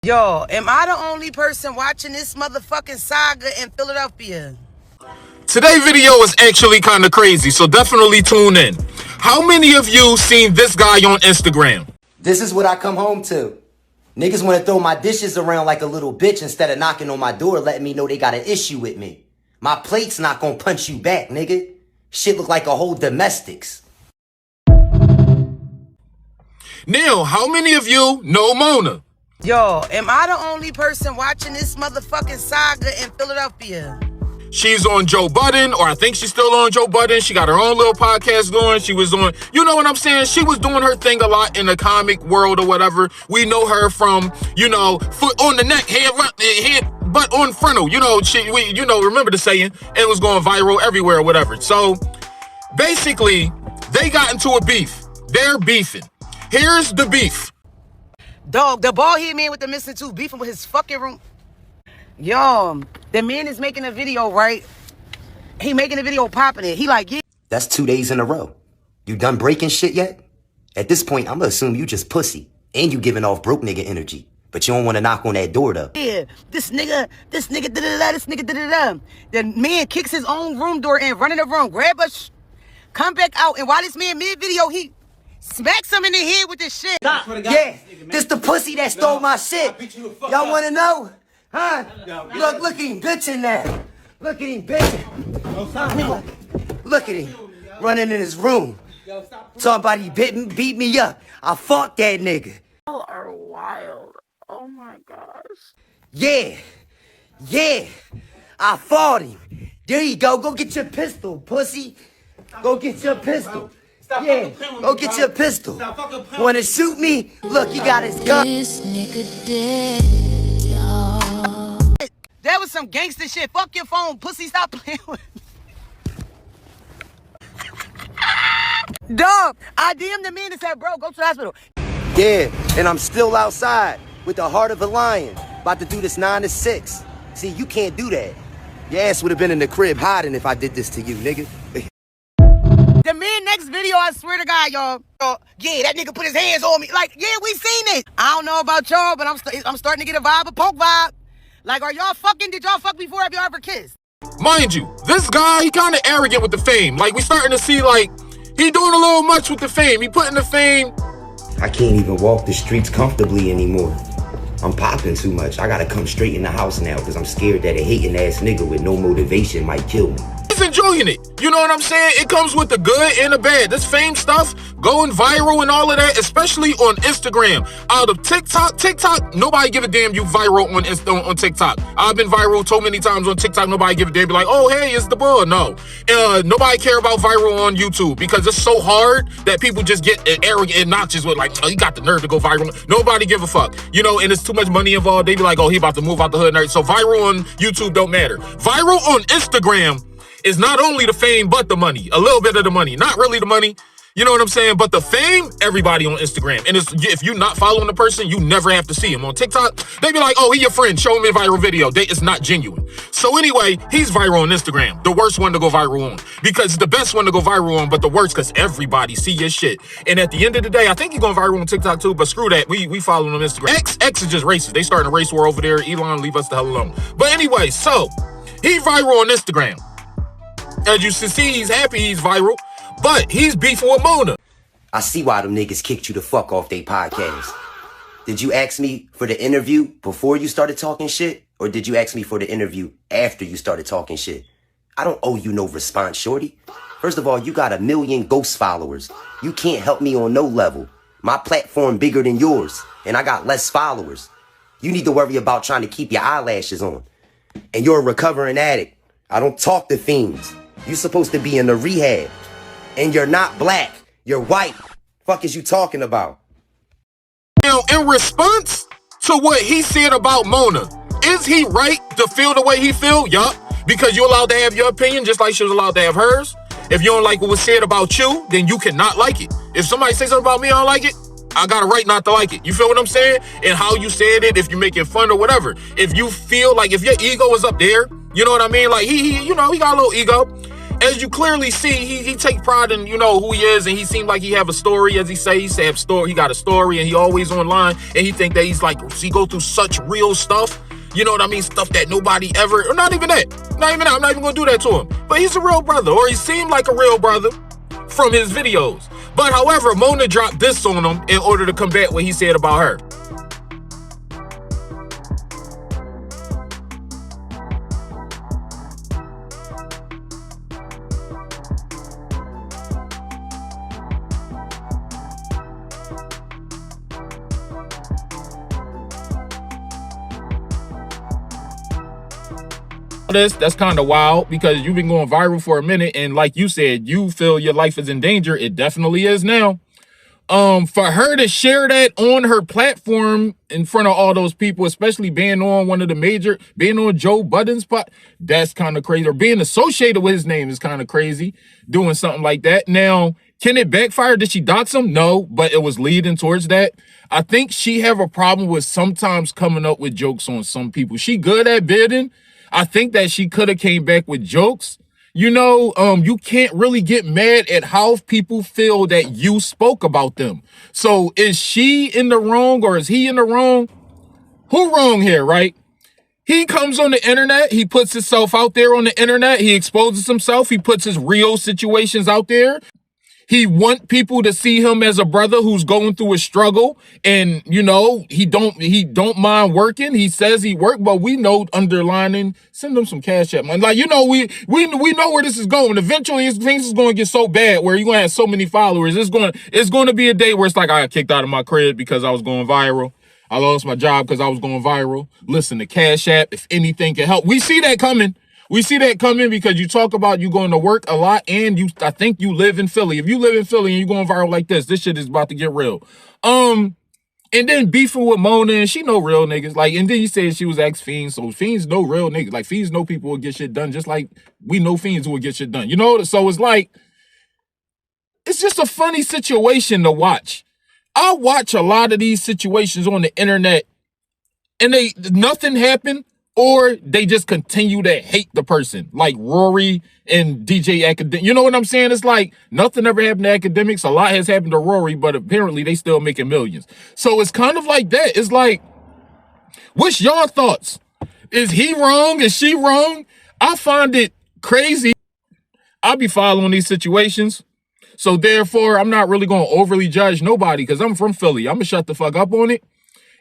Yo, am I the only person watching this motherfucking saga in Philadelphia? Today's video is actually kind of crazy, so definitely tune in. How many of you seen this guy on Instagram? This is what I come home to. Niggas want to throw my dishes around like a little bitch instead of knocking on my door letting me know they got an issue with me. My plate's not gonna punch you back, nigga. Shit look like a whole domestics. Now, how many of you know Mona? Yo, am I the only person watching this motherfucking saga in Philadelphia? She's on Joe Budden, or I think she's still on Joe Budden. She got her own little podcast going. She was on, you know what I'm saying? She was doing her thing a lot in the comic world or whatever. We know her from, you know, foot on the neck, head butt on frontal. You know, remember the saying? It was going viral everywhere or whatever. So basically, they got into a beef. They're beefing. Here's the beef. Dog, the bald head man with the missing tooth beefing with his fucking room. Yo, the man is making a video, right? He making a video popping it. He like, yeah. That's 2 days in a row. You done breaking shit yet? At this point, I'm gonna assume you just pussy. And you giving off broke nigga energy. But you don't want to knock on that door, though. Yeah, this nigga, da-da-da, this nigga, da-da-da. The man kicks his own room door in, run in the room, grab us, come back out. And while this man mid-video, he smacks him in the head with this shit. Yeah, this the pussy that stole my shit. Y'all want to know? Huh? Look at him bitching now. Look at him bitching. Look at him running in his room. Somebody beat me up. I fought that nigga. Y'all are wild. Oh my gosh. Yeah. I fought him. There you go. Go get your pistol, pussy. Go get your pistol. Yeah, go get your pistol. Wanna shoot me? Look, you got his gun. This nigga dead, y'all. That was some gangster shit. Fuck your phone, pussy. Stop playing with me. Dog, I DM'd the man and said, bro, go to the hospital. Yeah, and I'm still outside with the heart of a lion. About to do this 9 to 6. See, you can't do that. Your ass would have been in the crib hiding if I did this to you, nigga. The man next video, I swear to God, y'all. Yeah, that nigga put his hands on me. Like, yeah, we seen it. I don't know about y'all, but I'm starting to get a vibe, a poke vibe. Like, are y'all fucking? Did y'all fuck before? Have y'all ever kissed? Mind you, this guy, he kind of arrogant with the fame. Like, we starting to see, like, he doing a little much with the fame. He putting the fame. I can't even walk the streets comfortably anymore. I'm popping too much. I gotta come straight in the house now because I'm scared that a hating ass nigga with no motivation might kill me. He's enjoying it. You know what I'm saying? It comes with the good and the bad. This fame stuff, going viral and all of that, especially on Instagram. Out of TikTok, nobody give a damn you viral on TikTok. I've been viral so many times on TikTok, nobody give a damn. Be like, oh, hey, it's the bull. No. Nobody care about viral on YouTube because it's so hard that people just get arrogant and obnoxious with like, oh, you got the nerve to go viral. Nobody give a fuck. You know, and it's too much money involved. They be like, oh, he about to move out the hood. So viral on YouTube don't matter. Viral on Instagram is not only the fame, but the money. A little bit of the money. Not really the money. You know what I'm saying? But the fame, everybody on Instagram. And if you're not following the person, you never have to see him. On TikTok, they be like, oh, he your friend. Show me a viral video. It's not genuine. So anyway, he's viral on Instagram. The worst one to go viral on. Because it's the best one to go viral on, but the worst because everybody see your shit. And at the end of the day, I think he's going viral on TikTok too, but screw that. We follow him on Instagram. X is just racist. They starting a race war over there. Elon, leave us the hell alone. But anyway, so he viral on Instagram. As you see, he's happy he's viral, but he's beefing with Mona. I see why them niggas kicked you the fuck off they podcast. Did you ask me for the interview before you started talking shit? Or did you ask me for the interview after you started talking shit? I don't owe you no response, shorty. First of all, you got 1 million ghost followers. You can't help me on no level. My platform bigger than yours, and I got less followers. You need to worry about trying to keep your eyelashes on. And you're a recovering addict. I don't talk to fiends. You supposed to be in the rehab. And you're not black. You're white. Fuck is you talking about? Now, in response to what he said about Mona, is he right to feel the way he feel? Yup. Because you're allowed to have your opinion just like she was allowed to have hers. If you don't like what was said about you, then you cannot like it. If somebody says something about me, I don't like it, I got a right not to like it. You feel what I'm saying? And how you said it, if you're making fun or whatever. If you feel like if your ego is up there, you know what I mean? Like he got a little ego. as you clearly see, he take pride in, you know, who he is, and he seemed like he have a story, as he say. He have story. He got a story, and he always online, and he think that he's like, he go through such real stuff. You know what I mean? Stuff that nobody ever, or not even that. Not even that. I'm not even gonna do that to him. But he's a real brother, or he seemed like a real brother from his videos. But however, Mona dropped this on him in order to combat what he said about her. That's kind of wild, because you've been going viral for a minute, and like you said, you feel your life is in danger. It definitely is now. For her to share that on her platform in front of all those people, especially being on being on Joe Budden's spot, that's kind of crazy. Or being associated with his name is kind of crazy, doing something like that. Now, can it backfire? Did she dox him? No, but it was leading towards that. I think she have a problem with sometimes coming up with jokes on some people. She good at bidding. I think that she could have came back with jokes. You know, you can't really get mad at how people feel that you spoke about them. So is she in the wrong, or is he in the wrong? Who wrong here, right? He comes on the internet. He puts himself out there on the internet. He exposes himself. He puts his real situations out there. He want people to see him as a brother who's going through a struggle, and you know he don't mind working. He says he work, but we know underlining, send him some cash at money. Like, you know, we know where this is going. Eventually, things is going to get so bad where you're going to have so many followers. It's going to be a day where it's like, I got kicked out of my crib because I was going viral. I lost my job because I was going viral. Listen to Cash App, if anything can help. We see that coming. We see that coming because you talk about you going to work a lot, and I think you live in Philly. If you live in Philly and you're going viral like this shit is about to get real. And then beefing with Mona, and she know real niggas. Like, and then you said she was ex-Fiends, so Fiends know real niggas. Like, Fiends know people will get shit done, just like we know Fiends will get shit done. You know? So it's like, it's just a funny situation to watch. I watch a lot of these situations on the internet, and nothing happened, or they just continue to hate the person, like Rory and DJ Academics. You know what I'm saying? It's like nothing ever happened to Academics. A lot has happened to Rory, but apparently they still making millions. So it's kind of like that. It's like, what's your thoughts? Is he wrong? Is she wrong? I find it crazy. I'll be following these situations. So therefore, I'm not really going to overly judge nobody because I'm from Philly. I'm going to shut the fuck up on it.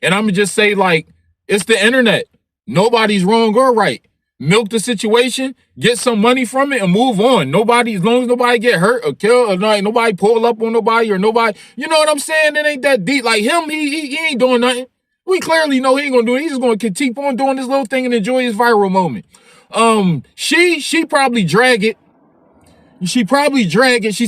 And I'm going to just say, like, it's the internet. Nobody's wrong or right. Milk the situation, get some money from it, and move on. As long as nobody get hurt or killed, or nobody pull up on nobody, or nobody, you know what I'm saying? It ain't that deep. Like him, he ain't doing nothing. We clearly know he ain't gonna do it. He's just gonna keep on doing this little thing and enjoy his viral moment. She probably drag it. She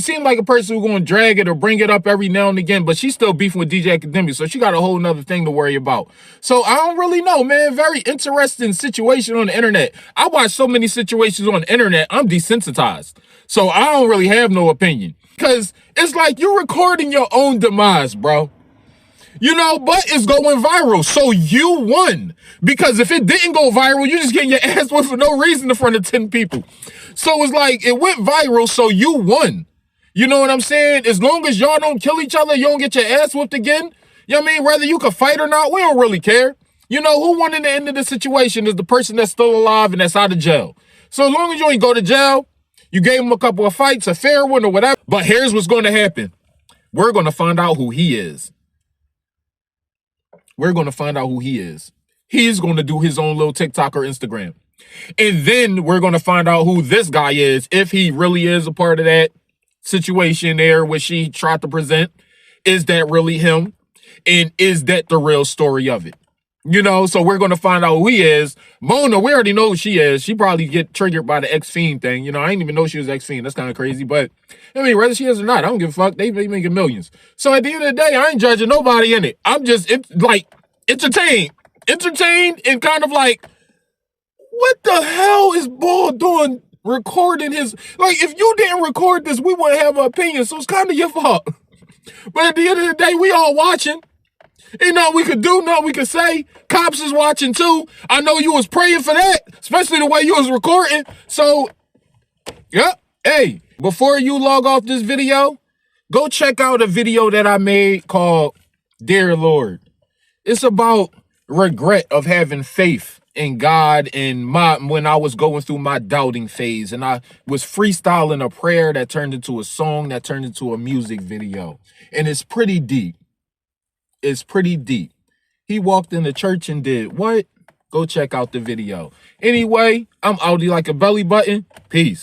seemed like a person who's going to drag it or bring it up every now and again, but she's still beefing with DJ Academics, so she got a whole nother thing to worry about. So I don't really know, man. Very interesting situation on the internet. I watch so many situations on the internet, I'm desensitized. So I don't really have no opinion. Because it's like you're recording your own demise, bro. You know, but it's going viral, so you won. Because if it didn't go viral, you're just getting your ass whipped for no reason in front of 10 people. So it's like, it went viral, so you won. You know what I'm saying? As long as y'all don't kill each other, you don't get your ass whipped again. You know what I mean? Whether you can fight or not, we don't really care. You know, who won in the end of the situation is the person that's still alive and that's out of jail. So as long as you ain't go to jail, you gave him a couple of fights, a fair one or whatever. But here's what's going to happen. We're going to find out who he is. We're going to find out who he is. He's going to do his own little TikTok or Instagram. And then we're going to find out who this guy is, if he really is a part of that situation there, which she tried to present. Is that really him? And is that the real story of it? You know, so we're going to find out who he is. Mona, we already know who she is. She probably get triggered by the ex-Fiend thing. You know, I didn't even know she was ex-Fiend. That's kind of crazy. But, I mean, whether she is or not, I don't give a fuck. They making millions. So at the end of the day, I ain't judging nobody in it. I'm just, entertained. Entertained and kind of like, what the hell is Bull doing recording his... Like, if you didn't record this, we wouldn't have an opinion. So it's kind of your fault. But at the end of the day, we all watching. Ain't nothing we could do, nothing we could say. Cops is watching too. I know you was praying for that, especially the way you was recording. So, yeah, Hey, before you log off this video, go check out a video that I made called Dear Lord. It's about regret of having faith in God and when I was going through my doubting phase, and I was freestyling a prayer that turned into a song that turned into a music video. And it's pretty deep. It's pretty deep. He walked in the church and did what? Go check out the video. Anyway, I'm outie like a belly button. Peace.